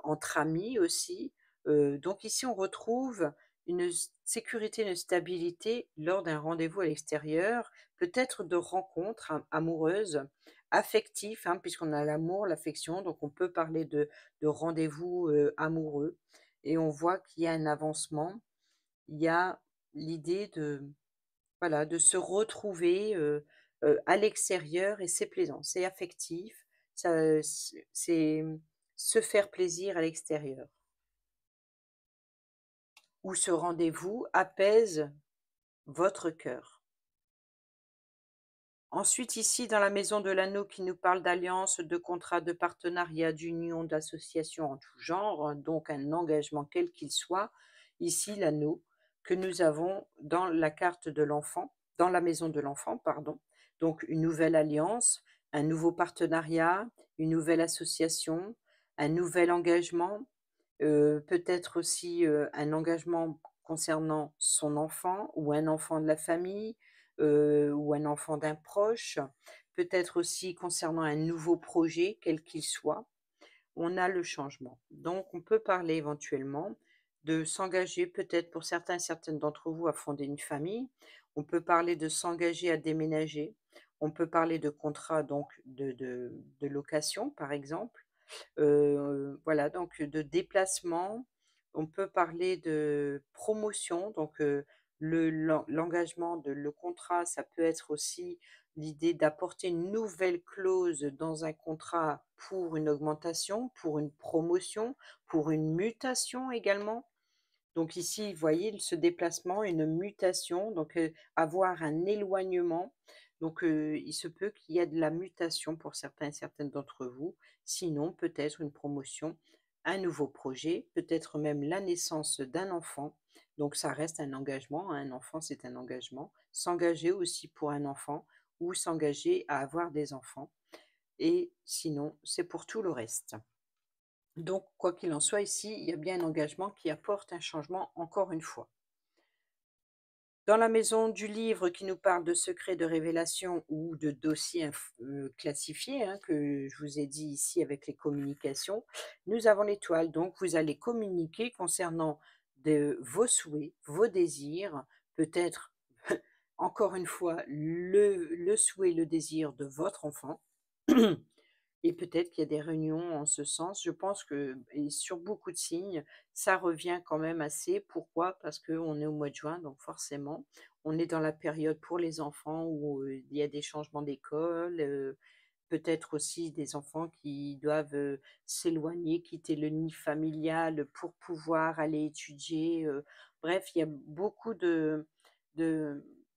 entre amis aussi. Donc ici, on retrouve une sécurité, une stabilité lors d'un rendez-vous à l'extérieur, peut-être de rencontres amoureuses, affectives, hein, puisqu'on a l'amour, l'affection, donc on peut parler de rendez-vous amoureux. Et on voit qu'il y a un avancement, il y a l'idée de, voilà, de se retrouver à l'extérieur et c'est plaisant, c'est affectif, c'est se faire plaisir à l'extérieur. Où ce rendez-vous apaise votre cœur. Ensuite, ici, dans la maison de l'anneau qui nous parle d'alliance, de contrat, de partenariat, d'union, d'association en tout genre, hein, donc un engagement quel qu'il soit. Ici, l'anneau que nous avons dans la carte de l'enfant, dans la maison de l'enfant, pardon. Donc, une nouvelle alliance, un nouveau partenariat, une nouvelle association, un nouvel engagement, peut-être aussi un engagement concernant son enfant ou un enfant de la famille, ou un enfant d'un proche, peut-être aussi concernant un nouveau projet, quel qu'il soit, on a le changement. Donc on peut parler éventuellement de s'engager peut-être pour certains et certaines d'entre vous à fonder une famille. On peut parler de s'engager à déménager. On peut parler de contrat donc de location, par exemple. Voilà, donc de déplacement. On peut parler de promotion, donc l'engagement de le contrat, ça peut être aussi l'idée d'apporter une nouvelle clause dans un contrat pour une augmentation, pour une promotion, pour une mutation également. Donc ici, vous voyez ce déplacement, une mutation, donc avoir un éloignement. Donc il se peut qu'il y ait de la mutation pour certains et certaines d'entre vous. Sinon, peut-être une promotion, un nouveau projet, peut-être même la naissance d'un enfant. Donc ça reste un engagement, hein, un enfant, c'est un engagement. S'engager aussi pour un enfant ou s'engager à avoir des enfants. Et sinon, c'est pour tout le reste. Donc, quoi qu'il en soit, ici, il y a bien un engagement qui apporte un changement encore une fois. Dans la maison du livre qui nous parle de secrets de révélation ou de dossiers classifiés, hein, que je vous ai dit ici avec les communications, nous avons l'étoile. Donc, vous allez communiquer concernant vos souhaits, vos désirs, peut-être encore une fois le souhait, le désir de votre enfant. Et peut-être qu'il y a des réunions en ce sens. Je pense que et sur beaucoup de signes, ça revient quand même assez. Pourquoi? Parce qu'on est au mois de juin, donc forcément, on est dans la période pour les enfants où, il y a des changements d'école, peut-être aussi des enfants qui doivent, s'éloigner, quitter le nid familial pour pouvoir aller étudier, bref, il y a beaucoup de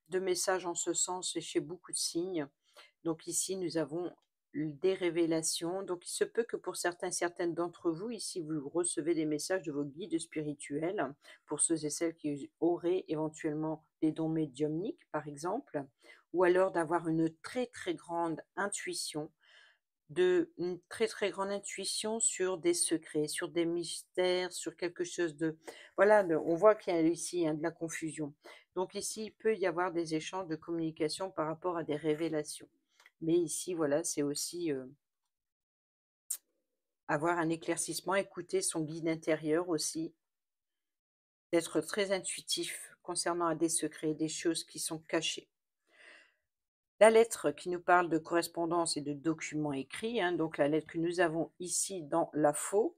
de messages en ce sens et chez beaucoup de signes. Donc ici, nous avons des révélations. Donc il se peut que pour certains, certaines d'entre vous, ici, vous recevez des messages de vos guides spirituels, pour ceux et celles qui auraient éventuellement des dons médiumniques, par exemple, ou alors d'avoir une très très grande intuition, une très très grande intuition sur des secrets, sur des mystères, sur quelque chose de... Voilà, on voit qu'il y a ici, hein, de la confusion. Donc ici, il peut y avoir des échanges de communication par rapport à des révélations. Mais ici, voilà, c'est aussi, avoir un éclaircissement, écouter son guide intérieur aussi, d'être très intuitif concernant à des secrets, des choses qui sont cachées. La lettre qui nous parle de correspondance et de documents écrits, hein, donc la lettre que nous avons ici dans la faux,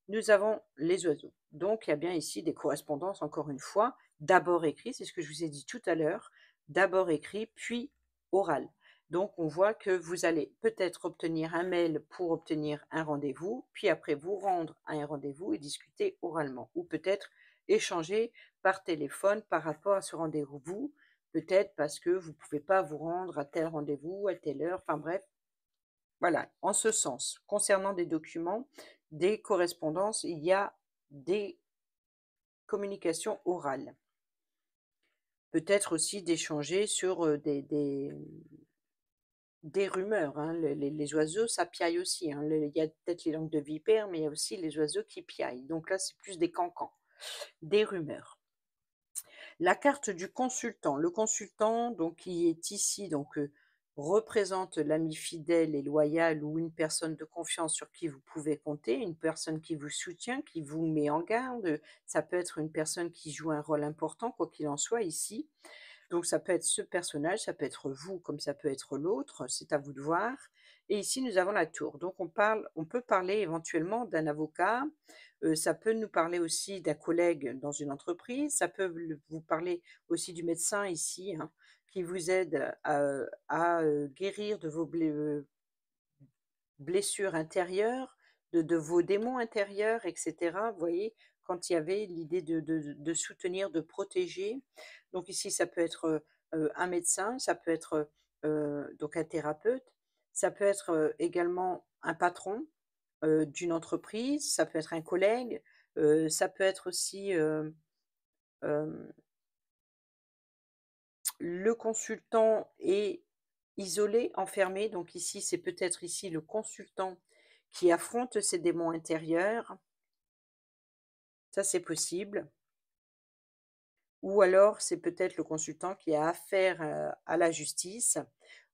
nous avons les oiseaux. Donc il y a bien ici des correspondances, encore une fois, d'abord écrites, c'est ce que je vous ai dit tout à l'heure, d'abord écrit, puis oral. Donc on voit que vous allez peut-être obtenir un mail pour obtenir un rendez-vous, puis après vous rendre à un rendez-vous et discuter oralement, ou peut-être échanger par téléphone par rapport à ce rendez-vous, peut-être parce que vous ne pouvez pas vous rendre à tel rendez-vous, à telle heure, enfin bref, voilà, en ce sens. Concernant des documents, des correspondances, il y a des communications orales. Peut-être aussi d'échanger sur, des rumeurs, hein. Les oiseaux, ça piaille aussi, hein. Il y a peut-être les langues de vipère, mais il y a aussi les oiseaux qui piaillent. Donc là, c'est plus des cancans, des rumeurs. La carte du consultant. Le consultant, donc, qui est ici, donc, représente l'ami fidèle et loyal ou une personne de confiance sur qui vous pouvez compter, une personne qui vous soutient, qui vous met en garde. Ça peut être une personne qui joue un rôle important, quoi qu'il en soit ici. Donc ça peut être ce personnage, ça peut être vous comme ça peut être l'autre, c'est à vous de voir. Et ici, nous avons la tour. Donc on peut parler éventuellement d'un avocat, ça peut nous parler aussi d'un collègue dans une entreprise, ça peut vous parler aussi du médecin ici, hein, qui vous aide à guérir de vos blessures intérieures, de vos démons intérieurs et cetera. Vous voyez? Quand il y avait l'idée de soutenir, de protéger. Donc ici, ça peut être, un médecin, ça peut être, donc un thérapeute, ça peut être, également un patron, d'une entreprise, ça peut être un collègue, ça peut être aussi, hem, le consultant est isolé, enfermé, donc ici, c'est peut-être ici le consultant qui affronte ses démons intérieurs, ça c'est possible. Ou alors c'est peut-être le consultant qui a affaire, à la justice,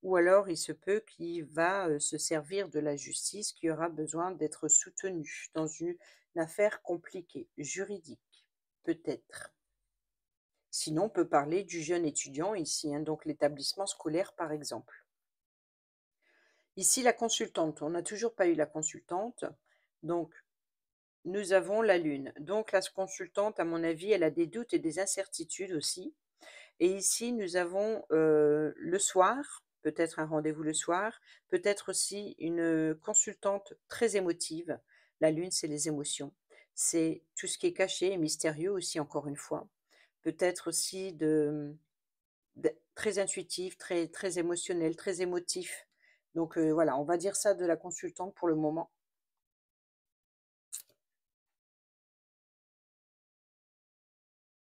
ou alors il se peut qu'il va, se servir de la justice, qui aura besoin d'être soutenu dans une affaire compliquée, juridique, peut-être. Sinon on peut parler du jeune étudiant ici, hein, donc l'établissement scolaire par exemple. Ici, la consultante, on n'a toujours pas eu la consultante, donc nous avons la lune. Donc la consultante, à mon avis, elle a des doutes et des incertitudes aussi. Et ici, nous avons, le soir, peut-être un rendez-vous le soir, peut-être aussi une, consultante très émotive. La lune, c'est les émotions. C'est tout ce qui est caché et mystérieux aussi, encore une fois. Peut-être aussi très intuitif, très très émotionnel, très émotif. Donc voilà, on va dire ça de la consultante pour le moment.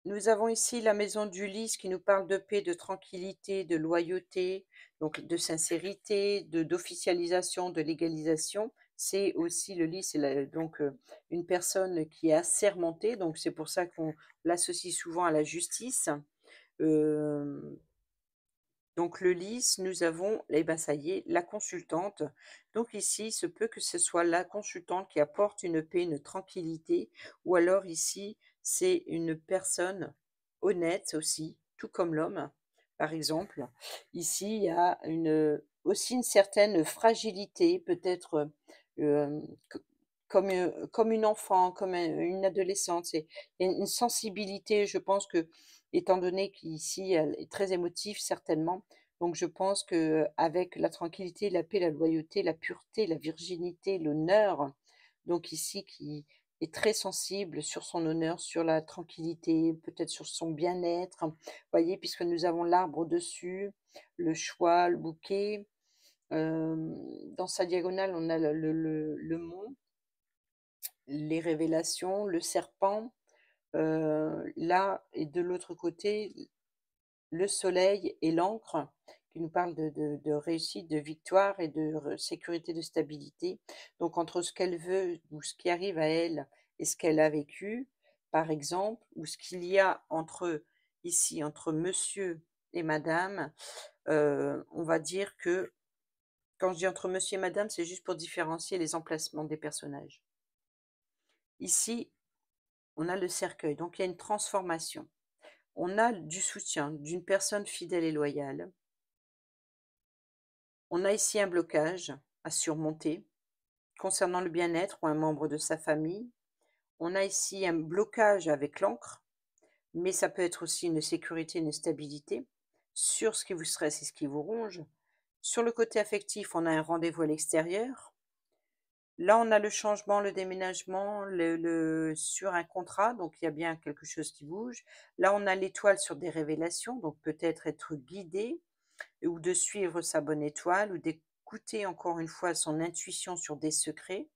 Nous avons ici la maison d'Ulysse qui nous parle de paix, de tranquillité, de loyauté, donc de sincérité, d'officialisation, de légalisation. C'est aussi le lys, c'est donc une personne qui est assermentée, donc c'est pour ça qu'on l'associe souvent à la justice. Euh, donc le lys, nous avons, eh ben ça y est, la consultante. Donc ici, il se peut que ce soit la consultante qui apporte une paix, une tranquillité, ou alors ici, c'est une personne honnête aussi, tout comme l'homme, par exemple. Ici, il y a aussi une certaine fragilité, peut-être comme une enfant, comme une adolescente. Il y a une sensibilité, je pense que, étant donné qu'ici, elle est très émotive, certainement. Donc, je pense que avec la tranquillité, la paix, la loyauté, la pureté, la virginité, l'honneur, donc ici, qui est très sensible sur son honneur, sur la tranquillité, peut-être sur son bien-être. Vous voyez, puisque nous avons l'arbre au-dessus, le choix, le bouquet. Dans sa diagonale, on a le mont, les révélations, le serpent. Là et de l'autre côté, le soleil et l'encre qui nous parlent de réussite, de victoire et de sécurité, de stabilité. Donc entre ce qu'elle veut ou ce qui arrive à elle et ce qu'elle a vécu, par exemple, ou ce qu'il y a entre ici, entre monsieur et madame, on va dire que Quand je dis entre monsieur et madame, c'est juste pour différencier les emplacements des personnages. Ici, on a le cercueil, donc il y a une transformation. On a du soutien d'une personne fidèle et loyale. On a ici un blocage à surmonter concernant le bien-être ou un membre de sa famille. On a ici un blocage avec l'encre, mais ça peut être aussi une sécurité, une stabilité sur ce qui vous stresse et ce qui vous ronge. Sur le côté affectif, on a un rendez-vous à l'extérieur. Là, on a le changement, le déménagement, sur un contrat, donc il y a bien quelque chose qui bouge. Là, on a l'étoile sur des révélations, donc peut-être être guidé ou de suivre sa bonne étoile ou d'écouter encore une fois son intuition sur des secrets.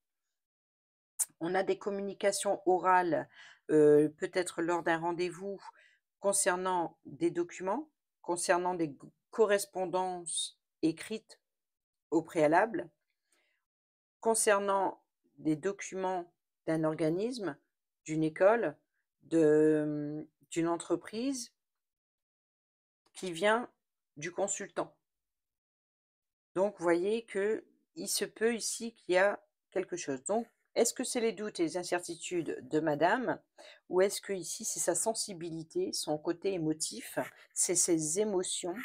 On a des communications orales, peut-être lors d'un rendez-vous concernant des documents, concernant des correspondances écrites au préalable, concernant des documents d'un organisme, d'une école, d'une entreprise qui vient du consultant. Donc, vous voyez qu'il se peut ici qu'il y a quelque chose. Donc, est-ce que c'est les doutes et les incertitudes de madame ou est-ce que ici c'est sa sensibilité, son côté émotif, c'est ses émotions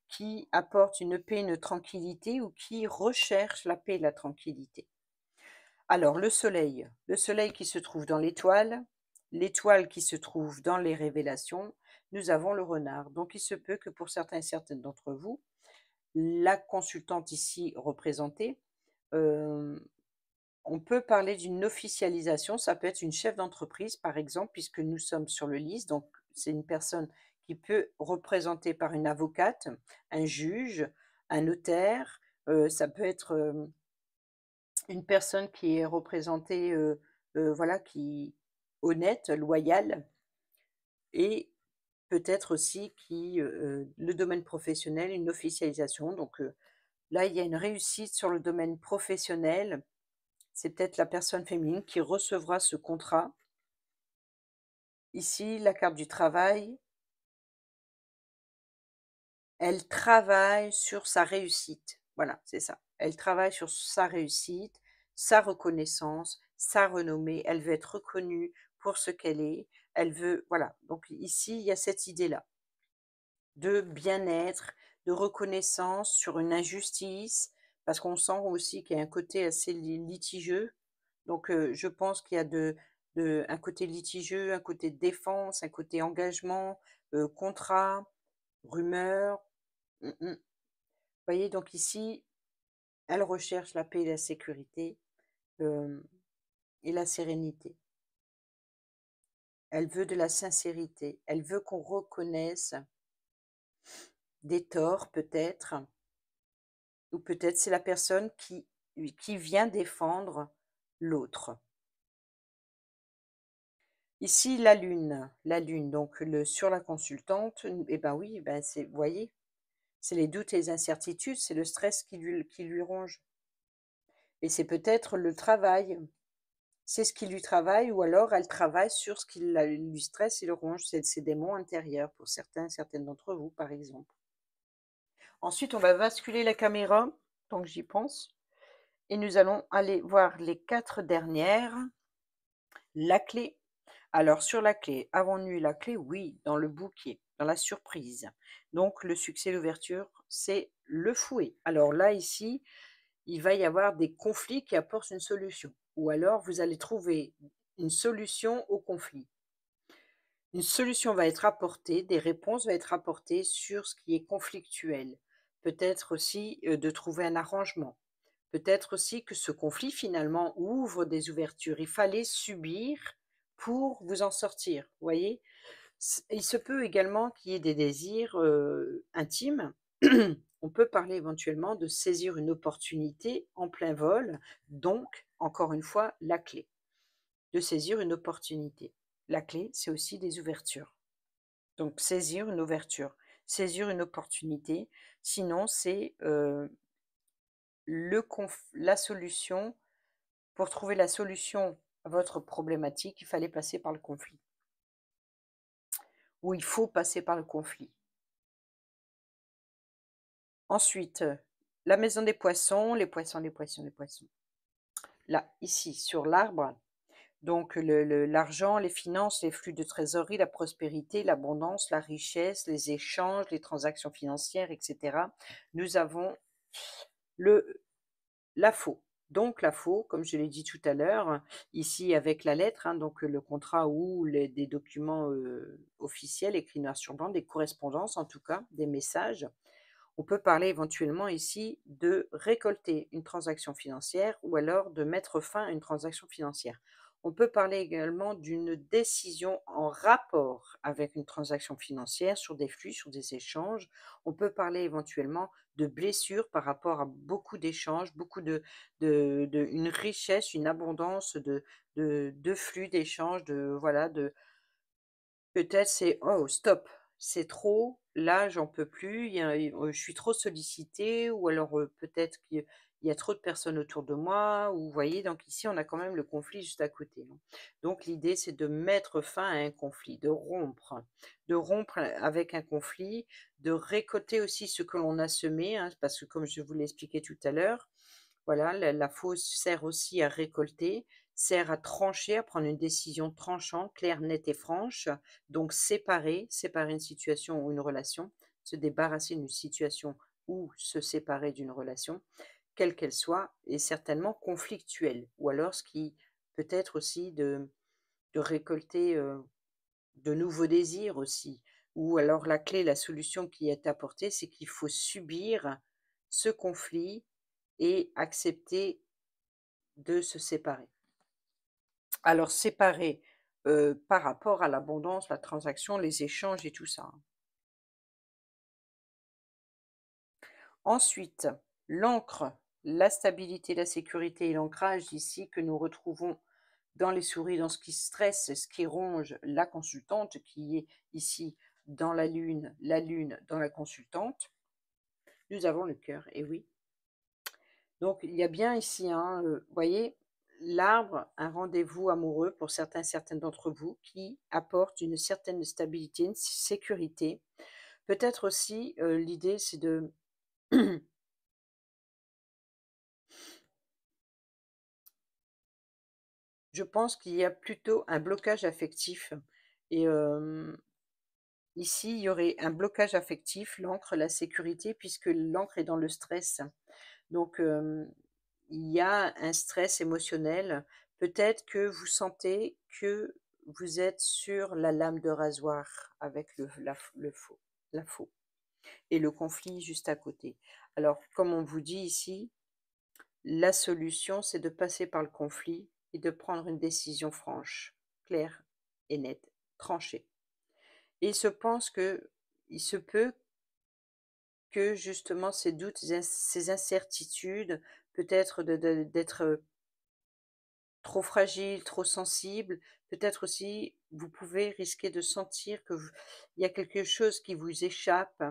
qui apportent une paix, une tranquillité ou qui recherchent la paix et la tranquillité? Alors, le soleil qui se trouve dans l'étoile qui se trouve dans les révélations, nous avons le renard. Donc, il se peut que pour certains et certaines d'entre vous, la consultante ici représentée, hem, on peut parler d'une officialisation. Ça peut être une chef d'entreprise, par exemple, puisque nous sommes sur le lys, donc c'est une personne qui peut représenter par une avocate, un juge, un notaire, ça peut être, une personne qui est représentée, voilà, qui honnête, loyale et peut-être aussi qui, le domaine professionnel, une officialisation donc là, il y a une réussite sur le domaine professionnel. C'est peut-être la personne féminine qui recevra ce contrat. Ici, la carte du travail, elle travaille sur sa réussite. Voilà, c'est ça. Elle travaille sur sa réussite, sa reconnaissance, sa renommée. Elle veut être reconnue pour ce qu'elle est. Elle veut, voilà. Donc ici, il y a cette idée-là de bien-être, de reconnaissance sur une injustice, parce qu'on sent aussi qu'il y a un côté assez litigieux. Donc, je pense qu'il y a un côté litigieux, un côté défense, un côté engagement, contrat, rumeur. Vous voyez, donc ici, elle recherche la paix et la sécurité, hem et la sérénité. Elle veut de la sincérité. Elle veut qu'on reconnaisse des torts peut-être, ou peut-être c'est la personne qui vient défendre l'autre. Ici, la lune, donc sur la consultante, et ben oui, ben c'est, vous voyez, c'est les doutes et les incertitudes, c'est le stress qui lui ronge. Et c'est peut-être le travail, c'est ce qui lui travaille, ou alors elle travaille sur ce qui lui stresse et le ronge, c'est ses démons intérieurs pour certaines d'entre vous, par exemple. Ensuite, on va basculer la caméra, tant que j'y pense, et nous allons aller voir les 4 dernières. La clé. Alors sur la clé, avons-nous eu la clé? Oui, dans le bouquet, dans la surprise. Donc le succès, l'ouverture, c'est le fouet. Alors là, ici, il va y avoir des conflits qui apportent une solution. Ou alors vous allez trouver une solution au conflit. Une solution va être apportée, des réponses vont être apportées sur ce qui est conflictuel. Peut-être aussi de trouver un arrangement. Peut-être aussi que ce conflit finalement ouvre des ouvertures. Il fallait subir pour vous en sortir, vous voyez? Il se peut également qu'il y ait des désirs, intimes. On peut parler éventuellement de saisir une opportunité en plein vol, donc encore une fois, la clé, de saisir une opportunité. La clé, c'est aussi des ouvertures. Donc saisir une ouverture, saisir une opportunité, sinon c'est, la solution. Pour trouver la solution à votre problématique, il fallait passer par le conflit, ou il faut passer par le conflit. Ensuite, la maison des poissons, les poissons, les poissons, les poissons. Là, ici, sur l'arbre, donc l'argent, les finances, les flux de trésorerie, la prospérité, l'abondance, la richesse, les échanges, les transactions financières, et cetera. Nous avons le la faux. Donc la faux, comme je l'ai dit tout à l'heure, ici avec la lettre, hein, donc le contrat ou des documents officiels écrits noir sur blanc, des correspondances en tout cas, des messages. On peut parler éventuellement ici de récolter une transaction financière ou alors de mettre fin à une transaction financière. On peut parler également d'une décision en rapport avec une transaction financière sur des flux, sur des échanges. On peut parler éventuellement de blessures par rapport à beaucoup d'échanges, beaucoup une richesse, une abondance de flux d'échanges, de voilà, de peut-être c'est: «Oh stop, c'est trop, là j'en peux plus, je suis trop sollicité» ou alors, peut-être qu'il y a trop de personnes autour de moi ou vous voyez? Donc ici, on a quand même le conflit juste à côté, hein. Donc l'idée, c'est de mettre fin à un conflit, de rompre avec un conflit, de récolter aussi ce que l'on a semé, hein, parce que comme je vous l'ai expliqué tout à l'heure, voilà, la fausse sert aussi à récolter, sert à trancher, à prendre une décision tranchante, claire, nette et franche. Donc séparer une situation ou une relation, se débarrasser d'une situation ou se séparer d'une relation, quelle qu'elle soit, est certainement conflictuelle. Ou alors ce qui peut être aussi de récolter, de nouveaux désirs aussi. Ou alors la clé, la solution qui est apportée, c'est qu'il faut subir ce conflit et accepter de se séparer. Alors séparer, par rapport à l'abondance, la transaction, les échanges et tout ça, hein. Ensuite, l'ancre, la stabilité, la sécurité et l'ancrage ici que nous retrouvons dans les souris, dans ce qui stresse, ce qui ronge la consultante, qui est ici dans la lune dans la consultante. Nous avons le cœur, et oui. Donc il y a bien ici, hein, voyez, l'arbre, un rendez-vous amoureux pour certaines d'entre vous qui apporte une certaine stabilité, une sécurité. Peut-être aussi, l'idée c'est de je pense qu'il y a plutôt un blocage affectif et ici, il y aurait un blocage affectif, l'encre, la sécurité, puisque l'encre est dans le stress. Donc, il y a un stress émotionnel. Peut-être que vous sentez que vous êtes sur la lame de rasoir avec la faux et le conflit juste à côté. Alors, comme on vous dit ici, la solution, c'est de passer par le conflit et de prendre une décision franche, claire et nette, tranchée. Et il se peut que justement ces doutes, ces incertitudes, peut-être d'être trop fragile, trop sensible, peut-être aussi vous pouvez risquer de sentir que il y a quelque chose qui vous échappe,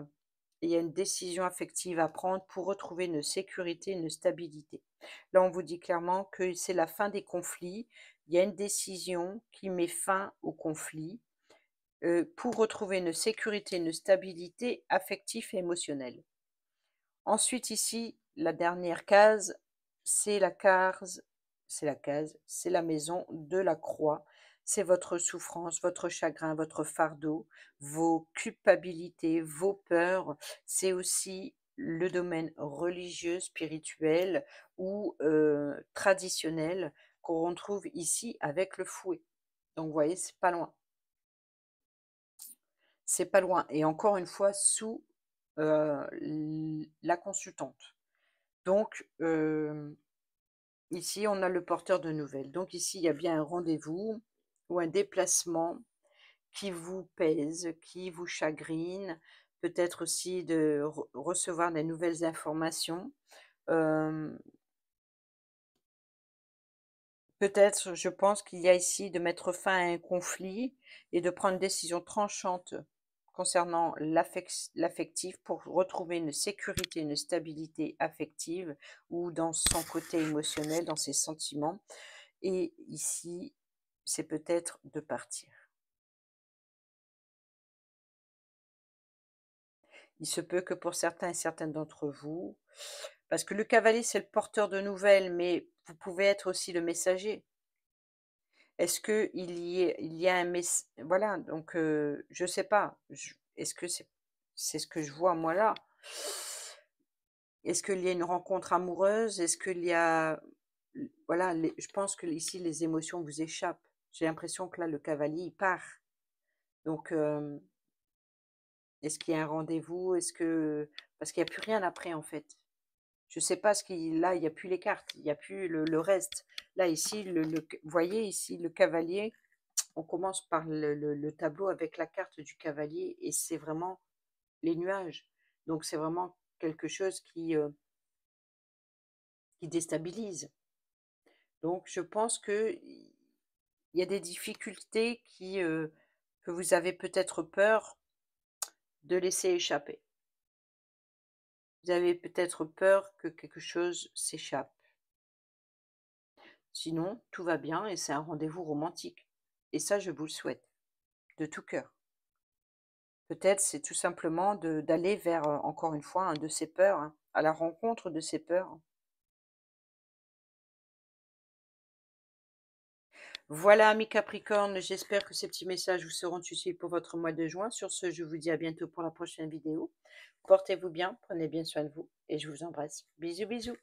et il y a une décision affective à prendre pour retrouver une sécurité, une stabilité. Là, on vous dit clairement que c'est la fin des conflits, il y a une décision qui met fin au conflit pour retrouver une sécurité, une stabilité affective et émotionnelle. Ensuite ici, la dernière case, c'est la case c'est la maison de la croix. C'est votre souffrance, votre chagrin, votre fardeau, vos culpabilités, vos peurs. C'est aussi le domaine religieux, spirituel ou traditionnel qu'on retrouve ici avec le fouet. Donc vous voyez, c'est pas loin. C'est pas loin et encore une fois sous, la consultante. Donc, ici, on a le porteur de nouvelles. Donc ici, il y a bien un rendez-vous ou un déplacement qui vous pèse, qui vous chagrine, peut-être aussi de recevoir des nouvelles informations. Hem, peut-être, je pense qu'il y a ici de mettre fin à un conflit et de prendre une décision tranchante concernant l'affectif pour retrouver une sécurité, une stabilité affective ou dans son côté émotionnel, dans ses sentiments. Et ici, c'est peut-être de partir. Il se peut que pour certains et certaines d'entre vous, Parce que le cavalier, c'est le porteur de nouvelles, mais vous pouvez être aussi le messager. Est-ce qu'il y a un mess voilà, donc je sais pas, est-ce que c'est ce que je vois moi là? Est-ce qu'il y a une rencontre amoureuse? Est-ce qu'il y a voilà, je pense que ici les émotions vous échappent. J'ai l'impression que là, le cavalier, il part. Donc est-ce qu'il y a un rendez-vous? Est-ce que parce qu'il y a plus rien après, en fait. Je sais pas ce qui là, il y a plus les cartes, il y a plus le reste. Là, ici, vous voyez ici le cavalier, on commence par le tableau avec la carte du cavalier et c'est vraiment les nuages. Donc c'est vraiment quelque chose qui déstabilise. Donc je pense qu'il y a des difficultés que vous avez peut-être peur de laisser échapper. Vous avez peut-être peur que quelque chose s'échappe. Sinon, tout va bien et c'est un rendez-vous romantique. Et ça, je vous le souhaite, de tout cœur. Peut-être c'est tout simplement d'aller vers, encore une fois, hein, de ses peurs, hein, à la rencontre de ses peurs. Voilà, amis Capricorne, j'espère que ces petits messages vous seront utiles pour votre mois de juin. Sur ce, je vous dis à bientôt pour la prochaine vidéo. Portez-vous bien, prenez bien soin de vous et je vous embrasse. Bisous, bisous.